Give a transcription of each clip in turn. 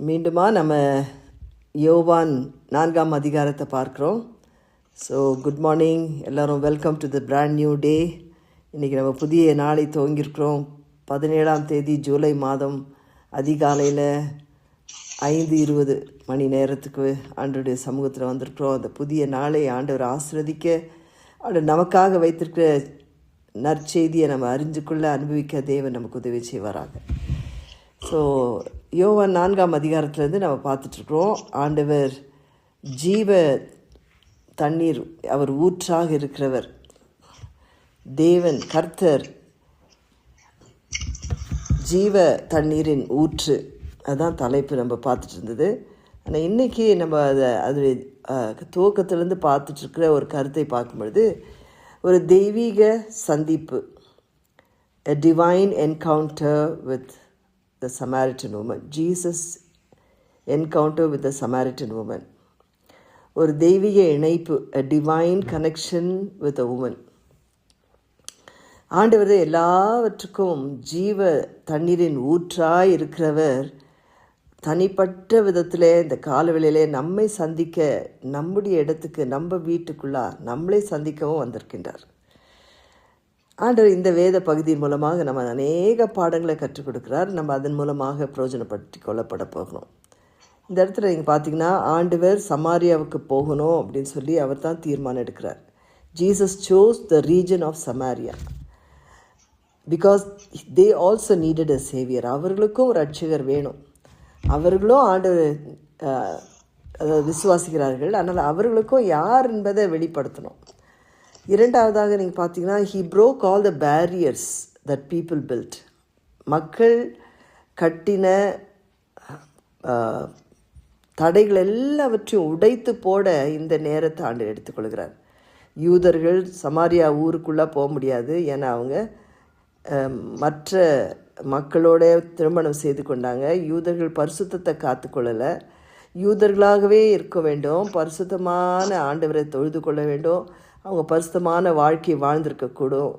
மீண்டுமா நம்ம யோவான் 4ஆம் அதிகாரத்தை பார்க்குறோம். ஸோ குட் மார்னிங் எல்லோரும், welcome to the brand new day. இன்றைக்கி நம்ம புதிய நாளை துவங்கியிருக்கிறோம். 17ஆம் தேதி ஜூலை மாதம் அதிகாலையில் 5:20 மணி நேரத்துக்கு ஆண்டவருடைய சமூகத்தில் வந்திருக்கிறோம். அந்த புதிய நாளை ஆண்டவர் ஆசீர்வதிக்க, ஆண்டவர் நமக்காக வைத்திருக்கிற நற்செய்தியை நம்ம அறிஞ்சுக்குள்ள அனுபவிக்க தேவன் நமக்கு உதவி செய்வாராக. ஸோ யோவான் 4ஆம் அதிகாரத்துலேருந்து நம்ம பார்த்துட்ருக்குறோம். ஆண்டவர் ஜீவ தண்ணீர், அவர் ஊற்றாக இருக்கிறவர், தேவன் கர்த்தர் ஜீவ தண்ணீரின் ஊற்று, அதுதான் தலைப்பு நம்ம பார்த்துட்டு இருந்தது. ஆனால் இன்றைக்கி நம்ம அது துவக்கத்திலேருந்து பார்த்துட்ருக்கிற ஒரு கருத்தை பார்க்கும்பொழுது, ஒரு தெய்வீக சந்திப்பு, a divine encounter with the Samaritan woman. Jesus encounter with the Samaritan woman. ஒரு தெய்வீக இணைப்பு, a divine connection with a woman. ஆண்டவர் எல்லாவற்றுக்கும் ஜீவ தண்ணீரின் ஊற்றாய் இருக்கிறவர் தனிப்பட்ட விதத்தில் இந்த காலவெளியிலே நம்மை சந்திக்க, நம்முடைய இடத்துக்கு, நம்ம வீட்டுக்குள்ளா நம்மளை சந்திக்கவும் வந்திருக்கின்றார். ஆண்டவர் இந்த வேத பகுதியின் மூலமாக நம்ம அநேக பாடங்களை கற்றுக் கொடுக்குறார். நம்ம அதன் மூலமாக பிரயோஜனப்படுத்தி கொள்ளப்பட போகிறோம். இந்த இடத்துல நீங்கள் பார்த்தீங்கன்னா, ஆண்டவர் சமாரியாவுக்கு போகணும் அப்படின்னு சொல்லி அவர் தான் தீர்மானம் எடுக்கிறார். Jesus shows the region of Samaria because they also needed a saviour. அவர்களுக்கும் ஒரு ரட்சகர் வேணும். அவர்களும் ஆண்டவர் விசுவாசிக்கிறார்கள். அதனால் அவர்களுக்கும் யார் என்பதை வெளிப்படுத்தணும். இரண்டாவதாக நீங்கள் பார்த்தீங்கன்னா, he broke all the barriers that people built. மக்கள் கட்டின தடைகள் எல்லாவற்றையும் உடைத்து போட இந்த நேரத்தை ஆண்டு எடுத்துக்கொள்கிறார். யூதர்கள் சமாரியா ஊருக்குள்ளே போக முடியாது. ஏன்னா அவங்க மற்ற மக்களோட திருமணம் செய்து கொண்டாங்க. யூதர்கள் பரிசுத்தத்தை காத்துக்கொள்ளலை. யூதர்களாகவே இருக்க வேண்டும், பரிசுத்தமான ஆண்டவரை தொழுது கொள்ள வேண்டும், அவங்க பரிசுத்தமான வாழ்க்கையை வாழ்ந்திருக்கக்கூடும்.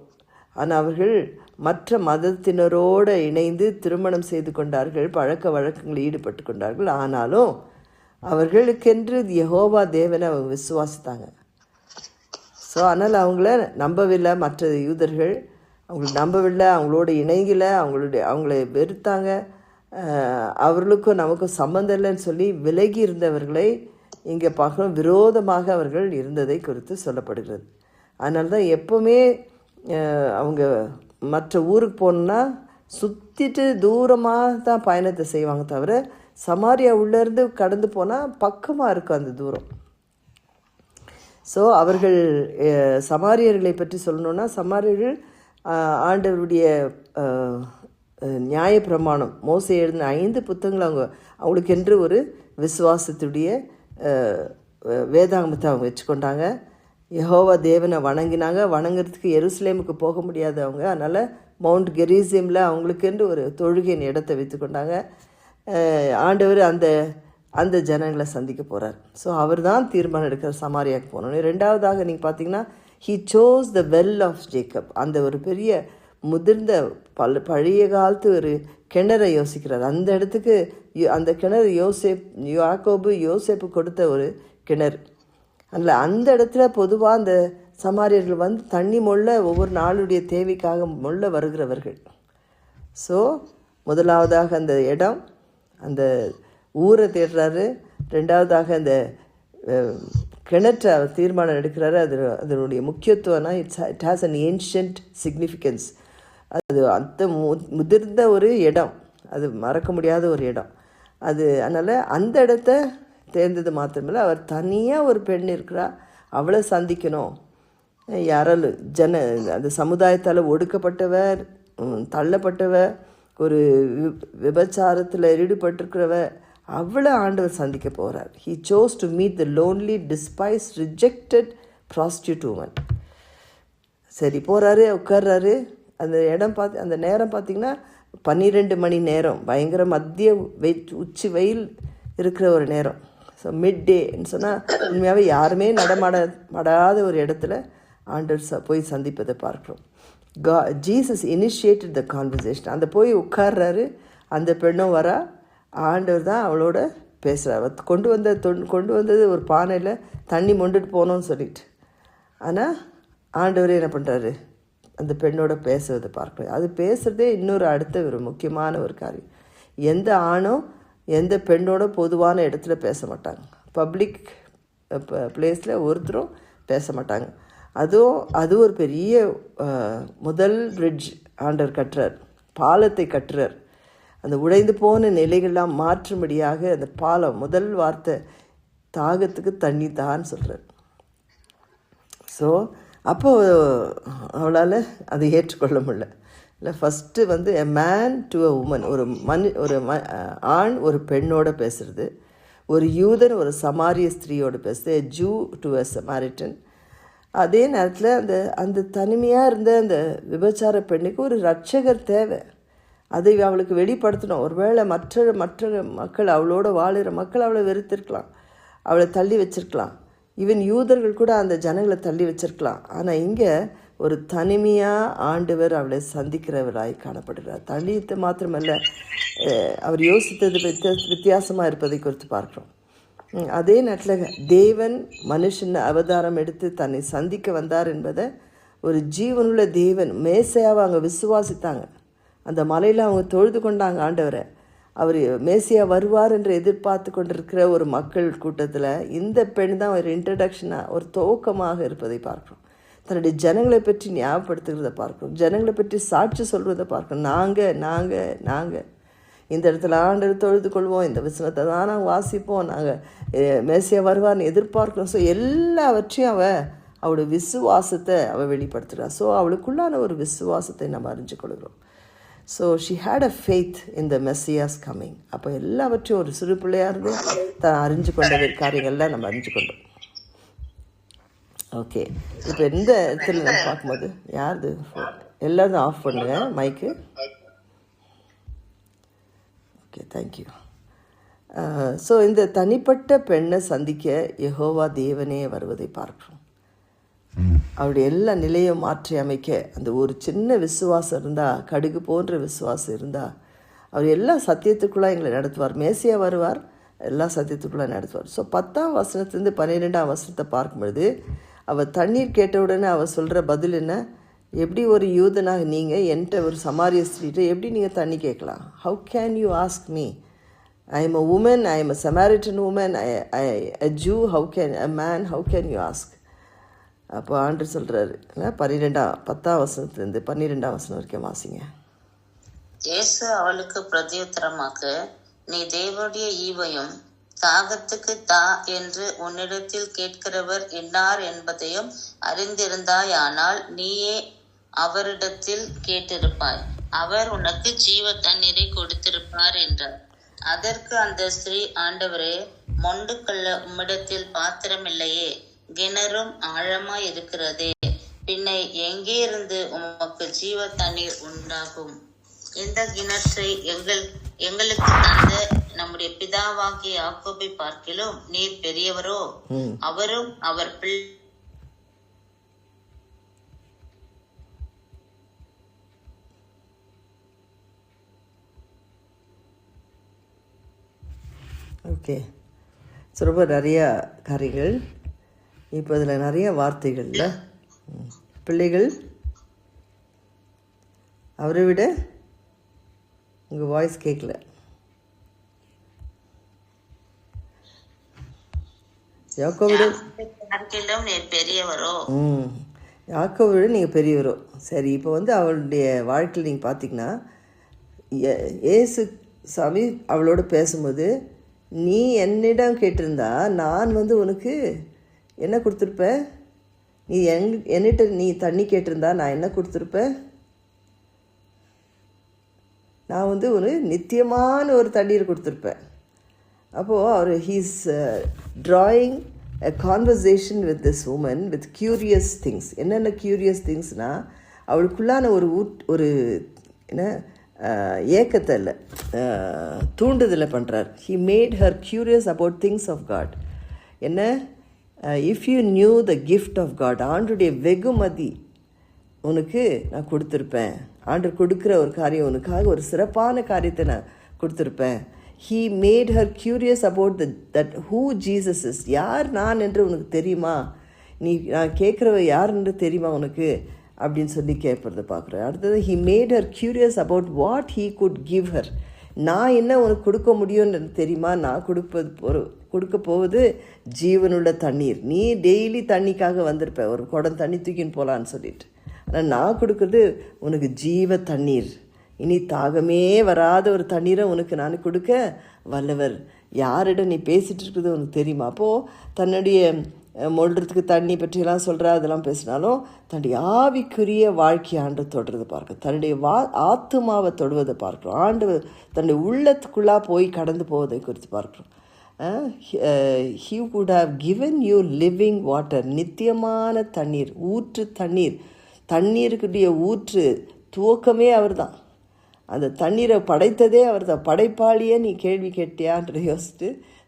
ஆனால் அவர்கள் மற்ற மதத்தினரோடு இணைந்து திருமணம் செய்து கொண்டார்கள், பழக்க வழக்கங்களில் ஈடுபட்டு கொண்டார்கள். ஆனாலும் அவர்களுக்கென்று யெகோவா தேவனை அவங்க விசுவாசித்தாங்க. ஸோ அதனால் அவங்கள நம்பவில்லை. மற்ற யூதர்கள் அவங்களை நம்பவில்லை, அவங்களோட இணைங்கலை, அவங்களை வெறுத்தாங்க. அவர்களுக்கும் நமக்கும் சம்மந்தம் இல்லைன்னு சொல்லி விலகி இருந்தவர்களை இங்கே பார்க்கணும், விரோதமாக அவர்கள் இருந்ததை குறித்து சொல்லப்படுகிறது. அதனால தான் எப்போவுமே அவங்க மற்ற ஊருக்கு போகணுன்னா சுற்றிட்டு தூரமாக தான் பயணத்தை செய்வாங்க, தவிர சமாரியா உள்ளேருந்து கடந்து போனால் பக்கமாக இருக்கும் அந்த தூரம். ஸோ அவர்கள் சமாரியர்களை பற்றி சொல்லணுன்னா, சமாரியர்கள் ஆண்டவருடைய நியாயப்பிரமாணம், மோசே எழுதின 5 புத்தகங்கள் அவங்களுக்கென்று ஒரு விசுவாசத்துடைய வேதாங்கத்தை அவங்க வச்சுக்கொண்டாங்க. யெகோவா தேவனை வணங்கினாங்க. வணங்குறதுக்கு எருசலேமுக்கு போக முடியாது அவங்க. அதனால் மவுண்ட் கெரிசிமில் அவங்களுக்கென்று ஒரு தொழுகையின் இடத்தை வைத்து கொண்டாங்க. ஆண்டவர் அந்த ஜனங்களை சந்திக்க போகிறார். ஸோ அவர் தான் தீர்மானம் எடுக்கிற சமாரியாவுக்கு போகணும். ரெண்டாவதாக நீங்கள் பார்த்தீங்கன்னா, he shows the well of Jacob. அந்த ஒரு பெரிய முதிர்ந்த பழைய காலத்து ஒரு கிணறை யோசிக்கிறார். அந்த இடத்துக்கு அந்த கிணறு யோசேப்பு கொடுத்த ஒரு கிணறு. அதில் அந்த இடத்துல பொதுவாக அந்த சமாரியர்கள் வந்து தண்ணி மொள்ள ஒவ்வொரு நாளுடைய தேவைக்காக மொள்ள வருகிறவர்கள். ஸோ முதலாவதாக அந்த இடம், அந்த ஊரை தேடுறாரு. ரெண்டாவதாக அந்த கிணற்றை அவர் தீர்மானம் எடுக்கிறாரு. அதனுடைய முக்கியத்துவம்னா it has an ancient significance. அது அந்த முதிர்ந்த ஒரு இடம், அது மறக்க முடியாத ஒரு இடம் அது. அதனால் அந்த இடத்த தேர்ந்தது மாத்திரமில்லை, அவர் தனியாக ஒரு பெண் இருக்கிறா, அவளை சந்திக்கணும். யாராலும் அந்த சமுதாயத்தால் ஒடுக்கப்பட்டவர், தள்ளப்பட்டவர், ஒரு விபச்சாரத்தில் ஈடுபட்டிருக்கிறவர், அவளை ஆண்டவர் சந்திக்க போகிறார். He shows to meet the lonely despise rejected prostitute woman. சரி, போகிறாரு, உட்கார்றாரு. அந்த இடம் அந்த நேரம் பார்த்திங்கன்னா 12 மணி நேரம், பயங்கர மத்திய உச்சி வெயில் இருக்கிற ஒரு நேரம். ஸோ மிட் டேன்னு சொன்னால் உண்மையாகவே யாருமே நடமாடாத ஒரு இடத்துல ஆண்டவர் போய் சந்திப்பதை பார்க்குறோம். Jesus initiated the conversation. அந்த போய் உட்கார்றாரு, அந்த பெண்ணும் வரா, ஆண்டவர் தான் அவளோட பேசுகிறார். கொண்டு வந்தது ஒரு பானையில் தண்ணி மொண்டுட்டு போனோன்னு சொல்லிட்டு. ஆனால் ஆண்டவரே என்ன பண்ணுறாரு, அந்த பெண்ணோட பேசுறதை பார்க்கணும். அது பேசுகிறதே இன்னொரு அடுத்த ஒரு முக்கியமான ஒரு காரியம். எந்த ஆணும் எந்த பெண்ணோட பொதுவான இடத்துல பேச மாட்டாங்க. பப்ளிக் பிளேஸில் ஒருத்தரும் பேச மாட்டாங்க. அது ஒரு பெரிய முதல் பிரிட்ஜ் ஆண்டவர் கட்டுறார், பாலத்தை கட்டுறார். அந்த உடைந்து போன நிலைகள்லாம் மாற்றும்படியாக அந்த பாலம், முதல் வார்த்தை தாகத்துக்கு தண்ணி தான் சொல்கிறார். ஸோ அப்போது அவளால் அதை ஏற்றுக்கொள்ள முடியல. இல்லை, first a man to a woman, ஒரு ஆண் ஒரு பெண்ணோட பேசுகிறது, ஒரு யூதன் ஒரு சமாரிய ஸ்திரீயோடு பேசுது, எ ஜூ டு அ சமாரிட்டன். அதே நேரத்தில் அந்த தனிமையாக இருந்த அந்த விபச்சார பெண்ணுக்கு ஒரு இரட்சகர் தேவை. அதை அவளுக்கு வெளிப்படுத்தணும். ஒருவேளை மற்ற மக்கள், அவளோட வாழுகிற மக்கள் அவளை வெறுத்திருக்கலாம், அவளை தள்ளி வச்சிருக்கலாம், ஈவன் யூதர்கள் கூட அந்த ஜனங்களை தள்ளி வச்சிருக்கலாம். ஆனால் இங்கே ஒரு தனிமையாக ஆண்டவர் அவளை சந்திக்கிறவராய் காணப்படுகிறார். தனித்து மாத்திரமல்ல, அவர் யோசித்தது வித்தியாசமாக இருப்பதை குறித்து பார்க்குறோம். அதே நேரத்தில் தேவன் மனுஷன் அவதாரம் எடுத்து தன்னை சந்திக்க வந்தார் என்பதை ஒரு ஜீவனுள்ள தேவன் மேசையாவை அவங்க விசுவாசித்தாங்க. அந்த மலையில் அவங்க தொழுது கொண்டாங்க ஆண்டவரை. அவர் மேசியா வருவார் என்று எதிர்பார்த்து கொண்டிருக்கிற ஒரு மக்கள் கூட்டத்தில் இந்த பெண் தான் ஒரு இன்ட்ரடக்ஷனாக, ஒரு துவக்கமாக இருப்பதை பார்க்குறோம். தன்னுடைய ஜனங்களை பற்றி ஞாபகப்படுத்துகிறத பார்க்குறோம், ஜனங்களை பற்றி சாட்சி சொல்கிறத பார்க்குறோம். நாங்கள் இந்த இடத்துல ஆண்டவர் தொழுது கொள்வோம், இந்த வசனத்தை தான் நாங்கள் வாசிப்போம், நாங்கள் மேசியா வருவார்னு எதிர்பார்க்கிறோம். ஸோ எல்லாவற்றையும் அவளுடைய விசுவாசத்தை வெளிப்படுத்துகிறாள். ஸோ அவளுக்குள்ளான ஒரு விசுவாசத்தை நம்ம அறிஞ்சு கொள்கிறோம். So she had a faith in the Messiah's coming. அப்போ எல்லாவற்றையும் ஒரு சிறு பிள்ளையாக இருந்து தான் அறிஞ்சு கொண்ட காரியங்கள்லாம் நம்ம அறிஞ்சு கொண்டோம். ஓகே, இப்போ எந்த இடத்துல நம்ம பார்க்கும்போது யாருது எல்லாரும் ஆஃப் பண்ணுங்க மைக்கு. Okay, thank you. ஸோ இந்த தனிப்பட்ட பெண்ணை சந்திக்க யெகோவா தேவனே வருவதை பார்க்குறோம். அவருடைய எல்லா நிலையும் மாற்றி அமைக்க அந்த ஒரு சின்ன விசுவாசம் இருந்தால், கடுகு போன்ற விசுவாசம் இருந்தால், அவர் எல்லா சத்தியத்துக்குள்ளே எங்களை நடத்துவார். மேசியா வருவார், எல்லா சத்தியத்துக்குள்ளே நடத்துவார். ஸோ 10ஆம் வசனத்துலேருந்து 12ஆம் வசனத்தை பார்க்கும்பொழுது அவள் தண்ணீர் கேட்டவுடனே அவள் சொல்கிற பதில் என்ன? எப்படி ஒரு யூதனாக நீங்கள் என்கிட்ட ஒரு சமாரிய ஸ்திரீட்ட எப்படி நீங்கள் தண்ணி கேட்கலாம்? How can you ask me? I am a woman, I am a Samaritan woman, a Jew, how can a man, how can you ask? அப்போ ஆண்டவர் சொல்கிறாரு, 10ஆம் வசனத்துலேருந்து 12ஆம் வசனம் வரைக்கும் வாசிங்க. இயேசு அவளுக்கு பிரதியுத்தரமாக, நீ தேவனுடைய ஈவையும் தாகத்துக்கு தா என்று உன்னிடத்தில் கேட்கிறவர் என்னார் என்பதையும் அறிந்திருந்தாயானால் நீயே அவரிடத்தில் கேட்டிருப்பாய், அவர் உனக்கு ஜீவ தண்ணீரை கொடுத்திருப்பார் என்றார். அதற்கு அந்த ஸ்திரீ, ஆண்டவரே, மொண்டு கொள்ள உம்மிடத்தில் பாத்திரம் இல்லையே, கிணறும் ஆழமாய் இருக்கிறதே, பின்ன எங்கே இருந்து உமக்கு ஜீவ தண்ணீர் உண்டாகும்? இந்த கிணற்றை எங்களுக்கு தந்த நம்முடைய பிதாவாகிய யாக்கோபை பார்க்கிலும் நீர் பெரியவரோ? அவரும் அவர் ஓகே. ஸோ ரொம்ப நிறையா காரியங்கள். இப்போ இதில் நிறைய வார்த்தைகள்ல பிள்ளைகள் அவரை விட உங்கள் வாய்ஸ் கேட்கல. யாக்கோவிட பெரியவரோ? யாக்கோவிட நீங்கள் பெரியவரோ? சரி, இப்போ அவளுடைய வாழ்க்கையில் நீங்கள் பார்த்தீங்கன்னா, ஏசு சாமி அவளோட பேசும்போது, நீ என்னிடம் கேட்டிருந்தா நான் உனக்கு என்ன கொடுத்துருப்பேன்? நீ என்னிட்ட நீ தண்ணி கேட்டிருந்தா நான் என்ன கொடுத்துருப்பேன்? நான் ஒரு நித்தியமான ஒரு தண்ணீர் கொடுத்துருப்பேன். அப்போது அவர் he's drawing a conversation with this woman with curious things. என்னென்ன க்யூரியஸ் திங்ஸ்னால், அவளுக்குள்ளான ஒரு என்ன ஏக்கத்தை இல்லை, தூண்டுதலை பண்ணுறார். he made her curious about things of God. என்ன? if you knew the gift of God, ஆண்டுடைய வெகுமதி உனக்கு நான் கொடுத்துருப்பேன். ஆண்டு கொடுக்குற ஒரு காரியம், உனக்காக ஒரு சிறப்பான காரியத்தை நான் கொடுத்துருப்பேன். he made her curious about that who Jesus is. யார் நான் என்று உனக்கு தெரியுமா, நான் கேட்குறவ யார் என்று தெரியுமா உனக்கு அப்படின்னு சொல்லி கேட்பறத பார்க்குறேன். அடுத்தது he made her curious about what he could give her. நான் என்ன உனக்கு கொடுக்க முடியும்னு தெரியுமா, நான் கொடுக்க போவது ஜீவனுள்ள தண்ணீர். நீ டெய்லி தண்ணிக்காக வந்திருப்ப, ஒரு குடம் தண்ணி தூக்கின்னு போகலான்னு சொல்லிட்டு. ஆனால் நான் கொடுக்குறது உனக்கு ஜீவ தண்ணீர். இனி தாகமே வராத ஒரு தண்ணீரை உனக்கு நான் கொடுக்க வல்லவர். யாரிடம் நீ பேசிகிட்டு இருக்குது உனக்கு தெரியுமா? அப்போது தன்னுடைய மொழ்றதுக்கு தண்ணி பற்றியெல்லாம் சொல்கிறா, அதெல்லாம் பேசினாலும் தன்னுடைய ஆவிக்குரிய வாழ்க்கை ஆண்டு தொடுறது பார்க்க, தன்னுடைய ஆத்துமாவை தொடுவதை பார்க்குறோம். ஆண்டு தன்னுடைய உள்ளத்துக்குள்ளாக போய் கடந்து போவதை குறித்து பார்க்குறோம். he would have given you living water. நித்தியமான தண்ணீர், ஊற்று தண்ணீர், தண்ணீருக்குடைய ஊற்று துவக்கமே அவர் தான். அந்த தண்ணீரை படைத்ததே அவர் தான். படைப்பாளியே நீ கேள்வி கேட்டியான்ற யோசித்து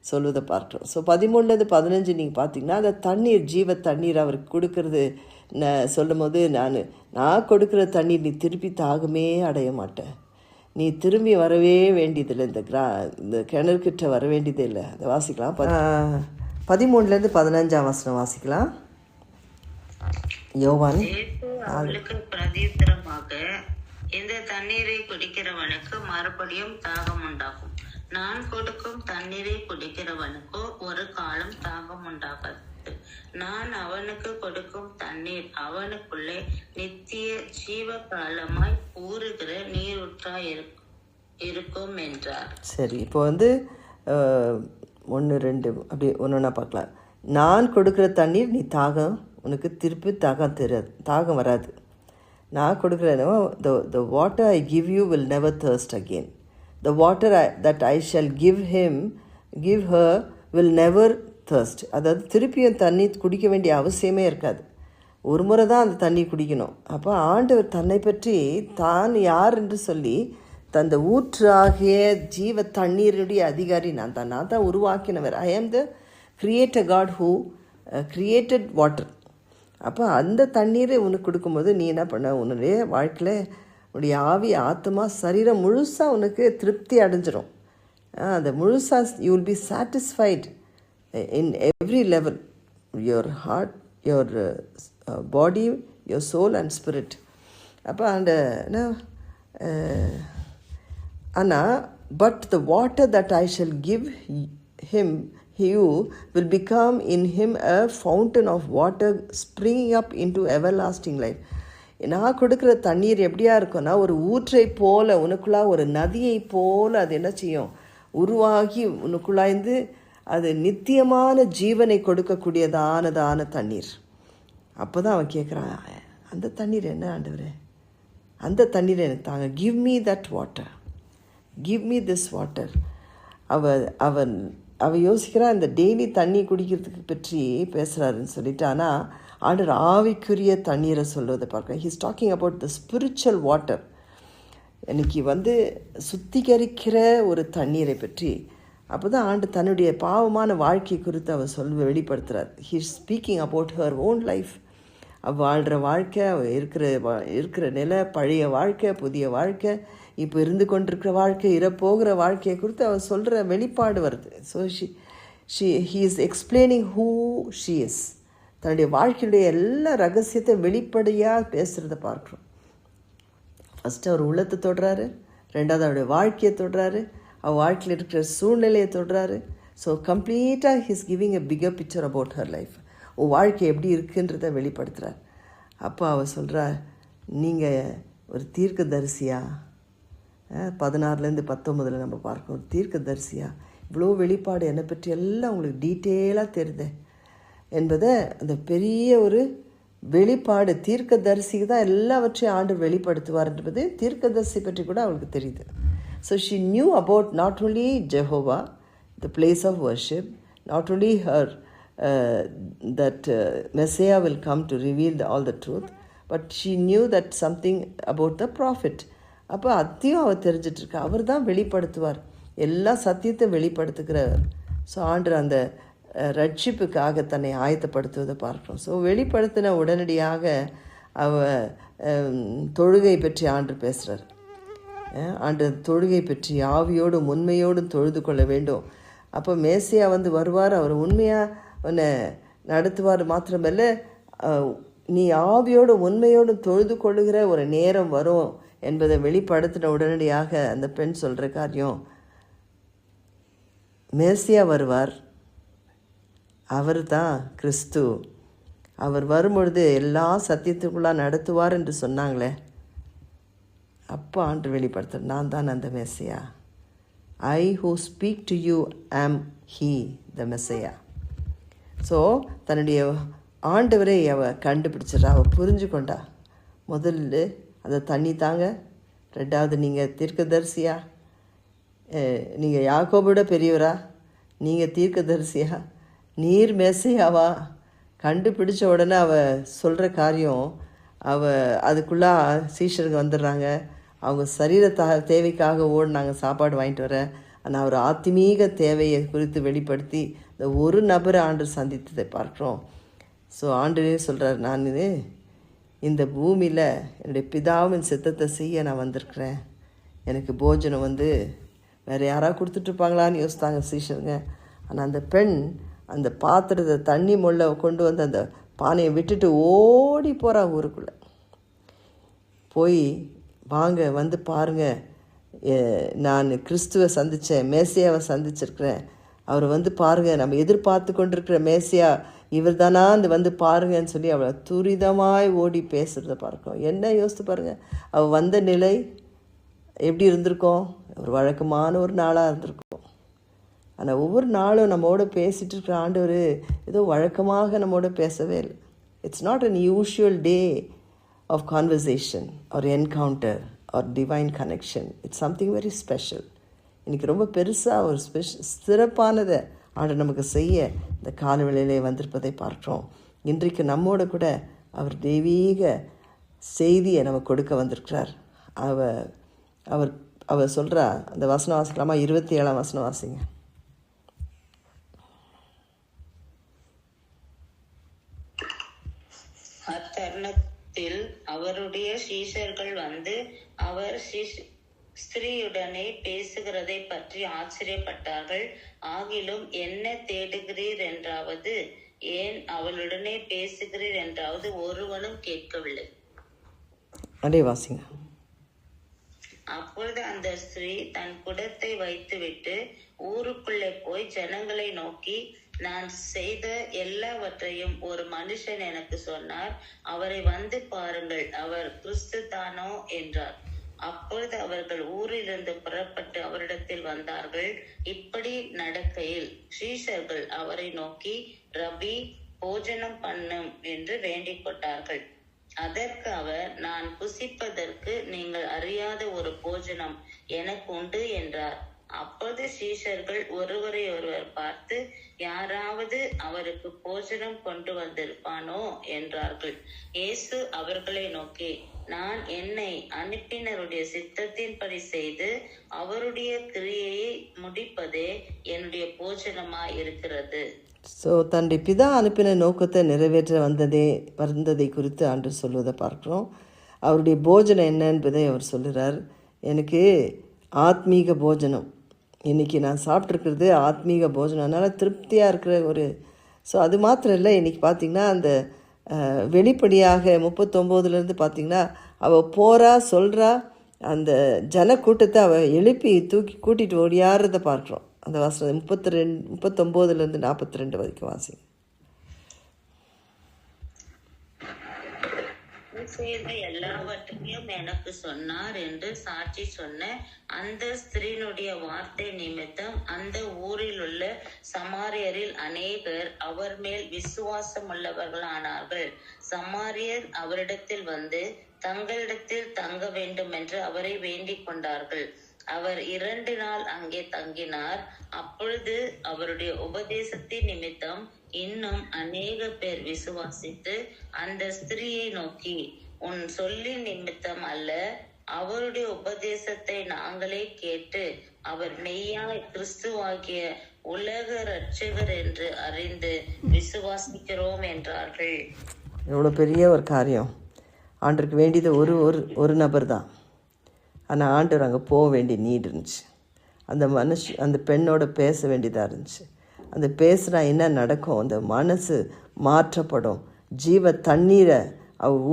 சொல்வதை பார்க்குறோம். ஸோ 13-15 நீங்கள் பார்த்தீங்கன்னா அந்த தண்ணீர், ஜீவ தண்ணீர் அவருக்கு கொடுக்கறது சொல்லும் போது, நான் கொடுக்குற தண்ணீர் நீ திருப்பி தாகமே அடைய மாட்டேன், நீ திரும்பி வரவே வேண்டியதில்லை, இந்த கிணறுக்கிட்ட வர வேண்டியதே இல்லை. அதை வாசிக்கலாம். 13-15 வாசிக்கலாம். யோவான் அவளுக்கு பிரதித்திரமாக, இந்த தண்ணீரை குடிக்கிறவனுக்கு மறுபடியும் தாகம் உண்டாகும். நான் கொடுக்கும் தண்ணீரை குடிக்கிறவனுக்கோ ஒரு காலம் தாகம் உண்டாகாது. நான் அவனுக்கு கொடுக்கும் தண்ணீர் அவனுக்குள்ளே நித்திய ஜீவ காலமாய் ஊறுகிற நீரூற்றாய் இருக்கும் என்றார். சரி, இப்போ 1-2 அப்படி ஒன்று பார்க்கலாம். நான் கொடுக்குற தண்ணீர் நீ உனக்கு திருப்பி தாகம் வராது. நான் கொடுக்குறேன், the water I give you will never thirst again. The water that I shall give her will never thirst. அதாவது திருப்பியும் தண்ணி குடிக்க வேண்டிய அவசியமே இருக்காது. ஒரு முறை தான் அந்த தண்ணி குடிக்கணும். அப்போ ஆண்டவர் தன்னை பற்றி தான் யார் என்று சொல்லி தந்த ஊற்றாகிய ஜீவ தண்ணீருடைய அதிகாரி நான் தான் உருவாக்கினவர். I am the creator God who created water. அப்போ அந்த தண்ணீரை உனக்கு கொடுக்கும்போது நீ என்ன பண்ண, உன்னுடைய வாழ்க்கையில் உன்னுடைய ஆவி, ஆத்மா, சரீரம் முழுசாக உனக்கு திருப்தி அடைஞ்சிரும். அந்த முழுசாக you will be satisfied in every level, your heart, your body, your soul and spirit. அப்போ அந்த ஆனால் but the water that I shall give him you will become in him a fountain of water springing up into everlasting life. நான் கொடுக்குற தண்ணீர் எப்படியா இருக்கும்னா, ஒரு ஊற்றை போல உனக்குள்ளா, ஒரு நதியை போல அது என்ன செய்யும், உருவாகி உனக்குள்ளாய்ந்து அது நித்தியமான ஜீவனை கொடுக்கக்கூடியதான தண்ணீர். அப்போ தான் அவன் கேட்குறான், அந்த தண்ணீர் என்ன ஆண்டவரே, அந்த தண்ணீர் எனக்கு தாங்க, give me that water, give me this water. அவ யோசிக்கிறான், இந்த டெய்லி தண்ணி குடிக்கிறதுக்கு பற்றி பேசுகிறாருன்னு சொல்லிட்டு. ஆனால் ஆண்டவர் ஆவிக்குரிய தண்ணீரை சொல்வதை பார்க்குறேன். He's talking about the spiritual water. இன்னைக்கு சுத்திகரிக்கிற ஒரு தண்ணீரை பற்றி. அப்போ தான் ஆண்டு தன்னுடைய பாவமான வாழ்க்கை குறித்து அவர் வெளிப்படுத்துகிறார். He's speaking about her own life. அவள் வாழ்கிற வாழ்க்கை, அவள் இருக்கிற நிலை, பழைய வாழ்க்கை, புதிய வாழ்க்கை, இப்போ இருந்து கொண்டிருக்கிற வாழ்க்கை, போகிற வாழ்க்கையை குறித்து அவள் சொல்கிற வெளிப்பாடு வருது. So he is explaining who she is. தன்னுடைய வாழ்க்கையுடைய எல்லா ரகசியத்தை வெளிப்படையாக பேசுகிறத பார்க்குறோம். ஃபஸ்ட்டு அவர் உள்ளத்தை தொடுறாரு, ரெண்டாவது அவருடைய வாழ்க்கையை தொடுறாரு, அவள் வாழ்க்கையில் இருக்கிற சூழ்நிலையை தொடுறாரு. ஸோ கம்ப்ளீட்டாக he's giving a figure picture about her life. வாழ்க்கை எப்படி இருக்குன்றதை வெளிப்படுத்துகிறார். அப்போ அவள் சொல்கிறா, நீங்கள் ஒரு தீர்க்கதரிசியா, 16-19 நம்ம பார்க்கணும், தீர்க்கதரிசியா, இவ்வளோ வெளிப்பாடு என்னை பற்றி எல்லாம் உங்களுக்கு டீட்டெயிலாக தெரியுது என்பதை, அந்த பெரிய ஒரு வெளிப்பாடு, தீர்க்கதரிசிக்கு தான் எல்லாவற்றையும் ஆண்டு வெளிப்படுத்துவார் என்பது தீர்க்கதரிசி பற்றி கூட அவளுக்கு தெரியுது. So she knew about not only Jehovah, the place of worship, not only her that Messiah will come to reveal all the truth, but she knew that something about the prophet. அப்போ அதையும் அவர் தெரிஞ்சிட்ருக்கா. அவர் தான் வெளிப்படுத்துவார், எல்லா சத்தியத்தை வெளிப்படுத்துகிறவர். So ஆண்டு அந்த ரட்சிப்புக்காக தன்னை ஆயத்தப்படுத்துவதை பார்க்குறோம். ஸோ வெளிப்படுத்தின உடனடியாக தொழுகை பற்றி ஆண்டு பேசுகிறார். ஆண்டு தொழுகை பற்றி ஆவியோடும் உண்மையோடும் தொழுது கொள்ள வேண்டும். அப்போ மேசியா வந்து வருவார், அவர் உண்மையாக உன்னை நடத்துவார். மாத்திரமல்ல, நீ ஆவியோடு உண்மையோடு தொழுது கொள்ளுகிற ஒரு நேரம் வரும் என்பதை வெளிப்படுத்தின உடனடியாக அந்த பெண் சொல்கிற காரியம், மேசியா வருவார், அவர் தான் கிறிஸ்து, அவர் வரும்பொழுது எல்லா சத்தியத்துக்குள்ளாக நடத்துவார் என்று சொன்னாங்களே. அப்போ ஆண்டு வெளிப்படுத்த, நான் தான் அந்த Messiah. I who speak to you ஆம் ஹீ த மெஸ்ஸையா. ஸோ தன்னுடைய ஆண்டவரை கண்டுபிடிச்சிடா, அவள் புரிஞ்சு கொண்டா. முதல்ல அதை தண்ணி தாங்க, ரெண்டாவது நீங்கள் தீர்க்கதரிசியா, நீங்கள் யாக்கோபோட பெரியவரா, நீங்கள் தீர்க்கதரிசியா, நீர் மெஸ்ஸையாவா கண்டுபிடிச்ச உடனே அவள் சொல்கிற காரியம், அதுக்குள்ளே சீஷருக்கு வந்துடுறாங்க. அவங்க சரீர தேவைக்காக ஓடினாங்க சாப்பாடு வாங்கிட்டு வர. ஆனால் அவர் ஆத்மீக தேவையை குறித்து வெளிப்படுத்தி இந்த ஒரு நபரை ஆண்டு சந்தித்ததை பார்க்குறோம். ஸோ ஆண்டரே சொல்கிறார், நான் இந்த பூமியில் என்னுடைய பிதாவின் சித்தத்தை செய்ய நான் வந்திருக்கிறேன். எனக்கு போஜனம் வந்து வேறு யாராவது கொடுத்துட்ருப்பாங்களான்னு யோசித்தாங்க சீஷருங்க. ஆனால் அந்த பெண் அந்த பாத்திரத்தை தண்ணி முள்ள கொண்டு வந்து அந்த பானையை விட்டுட்டு ஓடி போகிறா ஊருக்குள்ளே. போய் வாங்க வந்து பாருங்கள், நான் கிறிஸ்துவை சந்தித்தேன், மேசியாவை சந்திச்சிருக்கிறேன், அவர் வந்து பாருங்கள், நம்ம எதிர்பார்த்து கொண்டிருக்கிற மேசியா இவர் தானா, வந்து பாருங்கன்னு சொல்லி அவளை துரிதமாய் ஓடி பேசுகிறத பார்க்கணும். என்ன யோசித்து பாருங்கள், அவள் வந்த நிலை எப்படி இருந்திருக்கோம்? ஒரு வழக்கமான ஒரு நாளாக இருந்திருக்கும். ஆனால் ஒவ்வொரு நாளும் நம்மோட பேசிகிட்டு இருக்கிற ஆண்டவர் ஏதோ வழக்கமாக நம்மோட பேசவே இல்லை. It's not unusual day of conversation or encounter or divine connection. It's something very special. இன்றைக்கி ரொம்ப பெருசாக ஒரு சிறப்பானதை ஆண்டவர் நமக்கு செய்ய இந்த காலவெளியிலே வந்திருப்பதை பார்க்குறோம். இன்றைக்கு நம்மோட கூட அவர் தெய்வீக செய்தியை நமக்கு கொடுக்க வந்திருக்கிறார். அவர் சொல்கிறா, அந்த வசனம் வாசிக்கலாமா? 27 வசனம் வாசிங்க. அத்தருணத்தில் அவருடைய சீஷர்கள் வந்து அவர் ஸ்திரீயுடனே பேசுகிறதை பற்றி ஆச்சரியப்பட்டார்கள். ஆகிலும் என்ன தேடுகிறீர் என்றாவது, ஏன் அவளுடனே பேசுகிறீர் என்றாவது ஒருவனும் கேட்கவில்லை. அடே வாசிங்க. அப்பொழுது அந்த ஸ்திரீ தன் குடத்தை வைத்துவிட்டு ஊருக்குள்ளே போய் ஜனங்களை நோக்கி, நான் செய்த எல்லாவற்றையும் ஒரு மனுஷன் எனக்கு சொன்னார், அவரை வந்து பாருங்கள், அவர் கிறிஸ்து தானோ என்றார். அப்பொழுது அவர்கள் ஊரிலிருந்து புறப்பட்டு அவரிடத்தில் வந்தார்கள். இப்படி நடக்கையில் சீஷர்கள் அவரை நோக்கி, ரபி, போஜனம் பண்ணும் என்று வேண்டிக் கொண்டார்கள். அதற்கு அவர், நான் புசிப்பதற்கு நீங்கள் அறியாத ஒரு போஜனம் எனக்கு உண்டு என்றார். அப்போது சீஷர்கள் ஒருவரை ஒருவர் பார்த்து, யாராவது அவருக்கு போஜனம் கொண்டு வந்திருப்பானோ என்றார்கள். இயேசு அவர்களை நோக்கி, நான் என்னை அனுப்பினருடைய சித்தத்தின்படி செய்து அவருடைய கிரியையை முடிப்பதே என்னுடைய போஜனமாய் இருக்கிறது. ஸோ தன்னுடைய பிதா அனுப்பின நோக்கத்தை நிறைவேற்ற வந்ததை குறித்து ஆண்டு சொல்வதை பார்க்குறோம். அவருடைய போஜனம் என்ன என்பதை அவர் சொல்லுறார். எனக்கு ஆத்மீக போஜனம், இன்றைக்கி நான் சாப்பிட்ருக்கிறது ஆத்மீக போஜனம், அதனால் திருப்தியாக இருக்கிற ஸோ அது மாத்திரம் இல்லை. இன்றைக்கி பார்த்திங்கன்னா அந்த வெளிப்படையாக 39 பார்த்திங்கன்னா அவள் போகிறா, சொல்கிறா, அந்த ஜனக்கூட்டத்தை அவள் எழுப்பி தூக்கி கூட்டிகிட்டு ஓடியாடுறதை பார்க்குறோம். அந்த வசனம் 39 42 வரைக்கும் வாசிங்க. செய்த எல்லாவற்றையும் எனக்கு சொன்னார் என்று சாட்சி சொன்ன அந்த ஸ்திரீனுடைய வார்த்தை நிமித்தம் அந்த ஊரில் உள்ள சமாரியரில் அநேகர் அவர் மேல் விசுவாசம் உள்ளவர்களானார்கள். சமாரியர் அவரிடத்தில் வந்து தங்களிடத்தில் தங்க வேண்டும் என்று அவரை வேண்டிக் கொண்டார்கள். அவர் 2 நாள் அங்கே தங்கினார். அப்பொழுது அவருடைய உபதேசத்தின் நிமித்தம் இன்னும் அநேக பேர் விசுவாசித்து அந்த ஸ்திரீயை நோக்கி, உன் சொல்லின் நிமித்தம் அல்ல, அவருடைய உபதேசத்தை நாங்களே கேட்டு அவர் மெய்யாய் கிறிஸ்துவாகிய உலக இரட்சகர் என்று அறிந்து விசுவாசிக்கிறோம் என்றார்கள். எவ்வளோ பெரிய ஒரு காரியம்! ஆண்டருக்கு வேண்டியது ஒரு நபர் தான். ஆனால் ஆண்டவர் அங்கே போக வேண்டிய நீட் இருந்துச்சு. அந்த பெண்ணோட பேச வேண்டியதாக இருந்துச்சு. அந்த பேசுனா என்ன நடக்கும்? அந்த மனசு மாற்றப்படும். ஜீவ தண்ணீரை அவள்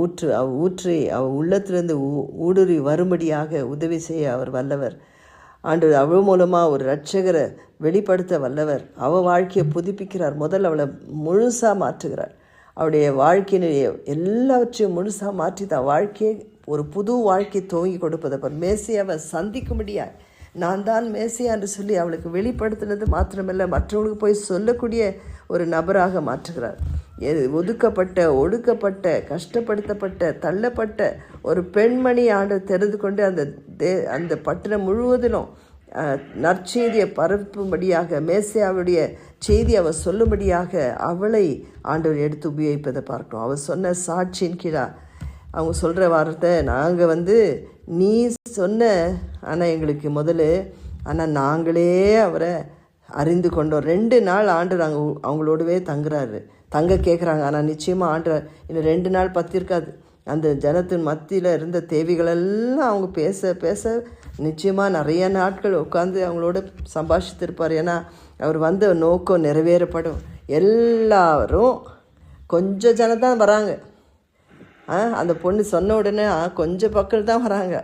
ஊற்றி அவள் உள்ளத்திலிருந்து ஊடுருவி வரும்படியாக உதவி செய்ய அவர் வல்லவர். ஆண்டவர் அவள் மூலமாக ஒரு இரட்சகரை வெளிப்படுத்த வல்லவர். அவள் வாழ்க்கையை புதுப்பிக்கிறார். முதல்ல அவளை முழுசாக மாற்றுகிறார். அவளுடைய வாழ்க்கையினுடைய எல்லாவற்றையும் முழுசாக மாற்றி தான் வாழ்க்கையை ஒரு புது வாழ்க்கை துவங்கி கொடுப்பதை மேசியாவை சந்திக்க முடியாது. நான் தான் மேசியா என்று சொல்லி அவளுக்கு வெளிப்படுத்தினது மாத்திரமல்ல, மற்றவங்களுக்கு போய் சொல்லக்கூடிய ஒரு நபராக மாற்றுகிறார். ஒதுக்கப்பட்ட, ஒடுக்கப்பட்ட, கஷ்டப்படுத்தப்பட்ட, தள்ளப்பட்ட ஒரு பெண்மணி ஆண்டவர் தெரிந்து கொண்டு அந்த பட்டணம் முழுவதிலும் நற்செய்தியை பரப்பும்படியாக, மேசியாவுடைய செய்தி அவள் சொல்லும்படியாக அவளை ஆண்டவர் எடுத்து உபயோகிப்பதை பார்க்கணும். அவள் சொன்ன சாட்சியின் கீழே அவங்க சொல்கிற வார்த்தை, நாங்கள் நீ சொன்ன, ஆனால் எங்களுக்கு ஆனால் நாங்களே அவரை அறிந்து கொண்டோம். 2 நாள் ஆண்டவர் அவங்களோடவே தங்க கேட்குறாங்க. ஆனால் நிச்சயமாக ஆண்டவர் இன்னும் 2 நாள் பத்திருக்காது. அந்த ஜனத்தின் மத்தியில் இருந்த தேவைகளெல்லாம் அவங்க பேச நிச்சயமாக நிறைய நாட்கள் உட்காந்து அவங்களோட சம்பாஷித்திருப்பார். ஏன்னா அவர் வந்த நோக்கம் நிறைவேறப்படும். எல்லாரும் கொஞ்சம் ஜனத்தான் வராங்க. அந்த பொண்ணு சொன்ன உடனே கொஞ்சம் பக்கம் தான் வராங்க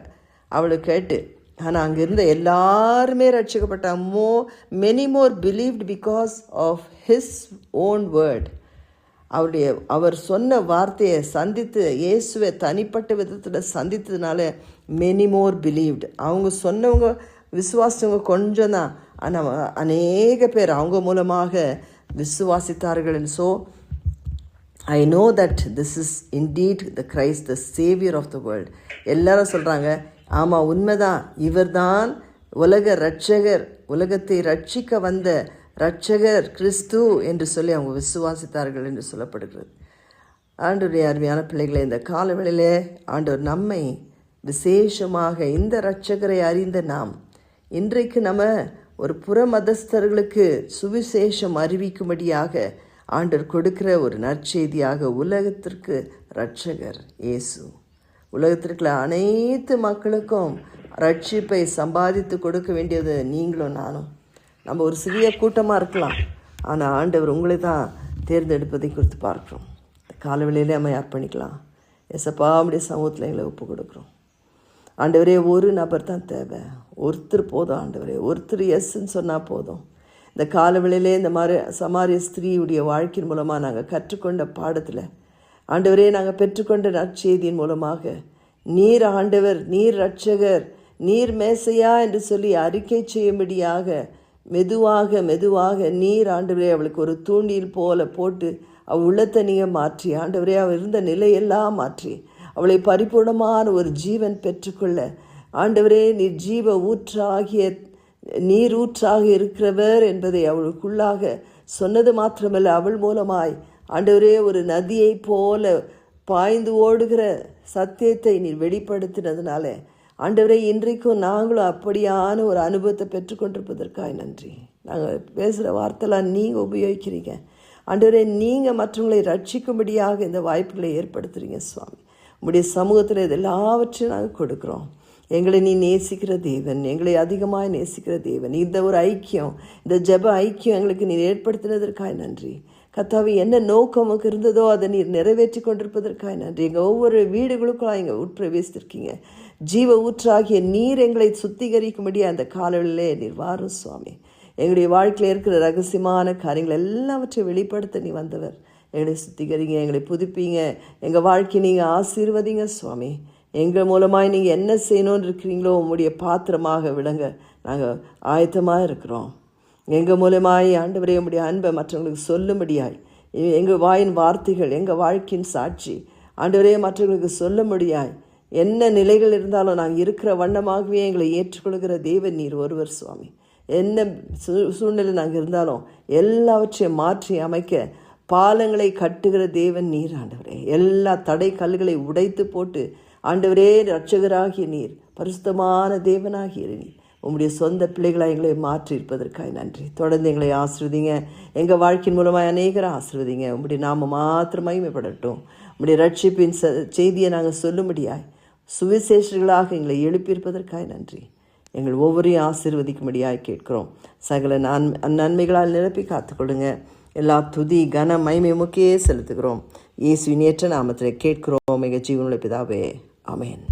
அவளை கேட்டு. ஆனால் அங்கே இருந்த எல்லாருமே ரட்சிக்கப்பட்ட many more believed because of his own word. அவர் சொன்ன வார்த்தையை சந்தித்து, இயேசுவை தனிப்பட்ட விதத்தில் சந்தித்ததுனால மெனி மோர் பிலீவ்டு. அவங்க சொன்னவங்க விசுவாசவங்க கொஞ்சம் தான், ஆனால் அநேக பேர் அவங்க மூலமாக விசுவாசித்தார்கள். So I know that this is indeed the Christ, the saviour of the world. எல்லாரும் சொல்கிறாங்க, ஆமாம் உண்மைதான், இவர் தான் உலக இரட்சகர், உலகத்தை ரட்சிக்க வந்த இரட்சகர் கிறிஸ்து என்று சொல்லி அவங்க விசுவாசித்தார்கள் என்று சொல்லப்படுகிறது. ஆண்டவருடைய அருமையான பிள்ளைகளை, இந்த காலவேளையிலே ஆண்டவர் நம்மை விசேஷமாக இந்த இரட்சகரை அறிந்த நாம் இன்றைக்கு நம்ம ஒரு புறமதஸ்தர்களுக்கு சுவிசேஷம் அறிவிக்கும்படியாக ஆண்டவர் கொடுக்கிற ஒரு நற்செய்தியாக உலகத்திற்கு இரட்சகர் இயேசு, உலகத்திற்குள்ள அனைத்து மக்களுக்கும் ரட்சிப்பை சம்பாதித்து கொடுக்க வேண்டியது நீங்களும் நானும். நம்ம ஒரு சிறிய கூட்டமாக இருக்கலாம், ஆனால் ஆண்டவர் உங்களை தான் தேர்ந்தெடுப்பதை குறித்து பார்க்குறோம். காலவெளியிலே நம்ம அர்ப்பணிக்கலாம். எசப்பா நம்முடைய சமூகத்தில் எங்களை ஒப்பு கொடுக்குறோம். ஆண்டவரே, ஒரு நபர் தான் தேவை, ஒருத்தர் போதும். ஆண்டவரே, ஒருத்தர் எஸ்ன்னு சொன்னால் போதும். இந்த காலவெளியிலே இந்த மாதிரி சமாரிய ஸ்திரீயுடைய வாழ்க்கையின் மூலமாக நாங்கள் கற்றுக்கொண்ட பாடத்தில் ஆண்டவரே, நாங்கள் பெற்றுக்கொண்ட நற்செய்தியின் மூலமாக நீர் ஆண்டவர், நீர் இரட்சகர், நீர் மேசையா என்று சொல்லி அறிக்கை செய்யும்படியாக மெதுவாக நீர் ஆண்டவரே அவளுக்கு ஒரு தூண்டில் போல போட்டு அவள் உள்ளத்தை நீங்கள் மாற்றி, ஆண்டவரே அவள் இருந்த நிலையெல்லாம் மாற்றி அவளை பரிபூர்ணமான ஒரு ஜீவன் பெற்றுக்கொள்ள, ஆண்டவரே நீர் ஜீவ ஊற்றாகிய நீர் ஊற்றாக இருக்கிறவர் என்பதை அவளுக்குள்ளாக சொன்னது மாத்திரமல்ல, அவள் மூலமாய் ஆண்டவரே ஒரு நதியை போல பாய்ந்து ஓடுகிற சத்தியத்தை நீர் வெளிப்படுத்தினதுனால ஆண்டவரே இன்றைக்கும் நாங்களும் அப்படியான ஒரு அனுபவத்தை பெற்றுக்கொண்டிருப்பதற்காக நன்றி. நாங்கள் பேசுகிற வார்த்தைலாம் நீங்கள் உபயோகிக்கிறீங்க ஆண்டவரே, நீங்கள் மற்றவங்களை ரட்சிக்கும்படியாக இந்த வாய்ப்புகளை ஏற்படுத்துகிறீங்க சுவாமி. உங்களுடைய சமூகத்தில் இது எல்லாவற்றையும் நாங்கள் கொடுக்குறோம். எங்களை நீ நேசிக்கிற தேவன், எங்களை அதிகமாக நேசிக்கிற தேவன். இந்த ஒரு ஐக்கியம், இந்த ஜெப ஐக்கியம் எங்களுக்கு நீர் ஏற்படுத்தினதற்காக நன்றி. கர்த்தாவே, என்ன நோக்கம் நமக்கு இருந்ததோ அதை நீர் நிறைவேற்றி கொண்டிருப்பதற்காக நன்றி. எங்கள் ஒவ்வொரு வீடுகளுக்கும் எங்கள் உட்பிரவேசித்திருக்கீங்க. ஜீவ ஊற்றாகிய நீர் எங்களை சுத்திகரிக்கும்படி அந்த காலையிலே நீர் வாரும் சுவாமி. எங்களுடைய வாழ்க்கையில் இருக்கிற ரகசியமான காரியங்கள் எல்லாவற்றையும் வெளிப்படுத்த நீ வந்தவர். எங்களை சுத்திகரிங்க, எங்களை புதுப்பிங்க, எங்கள் வாழ்க்கையை நீங்கள் ஆசீர்வதிங்க சுவாமி. எங்கள் மூலமாக நீங்கள் என்ன செய்யணும்னு இருக்கிறீங்களோ உங்களுடைய பாத்திரமாக விளங்க நாங்கள் ஆயத்தமாக இருக்கிறோம். எங்கள் மூலமாய் ஆண்டவரே உங்களுடைய அன்பை மற்றவங்களுக்கு சொல்லும்படியாய், எங்கள் வாயின் வார்த்தைகள் எங்கள் வாழ்க்கையின் சாட்சி ஆண்டவரே மற்றவங்களுக்கு சொல்லும்படியாய், என்ன நிலைகள் இருந்தாலும் நாங்கள் இருக்கிற வண்ணமாகவே எங்களை ஏற்றுக்கொள்கிற தேவன் நீர் ஒருவர் சுவாமி. என்ன சூழ்நிலை நாங்கள் இருந்தாலும் எல்லாவற்றையும் மாற்றி அமைக்க பாலங்களை கட்டுகிற தேவன் நீர் ஆண்டவரே. எல்லா தடை கல்லுகளை உடைத்து போட்டு ஆண்டவரே இரட்சகராகிய நீர், பரிசுத்தமான தேவனாகிய நீர் உங்களுடைய சொந்த பிள்ளைகளை எங்களை மாற்றி இருப்பதற்காக நன்றி. தொடர்ந்து எங்களை ஆசீர்வதிங்க. எங்கள் வாழ்க்கையின் மூலமாக அநேகரை ஆசீர்வதிங்க. உங்களுடைய நாம மாத்திரம் மகிமைப்படட்டும். உங்களுடைய ரட்சிப்பின் செய்தியை நாங்கள் சொல்லும்படியாய் சுவிசேஷர்களாக எங்களை எழுப்பியிருப்பதற்காக நன்றி. எங்கள் ஒவ்வொரையும் ஆசீர்வதிக்கும்படியாக கேட்கிறோம். சகல நன்மைகளால் நிரப்பி காத்துக்கொள்ளுங்க. எல்லா துதி கன மகிமை முக்கியே செலுத்துகிறோம். இயேசுவின் ஏற்ற நாமத்தில் கேட்கிறோம் எங்கள் ஜீவனுள்ள பிதாவே, ஆமென்.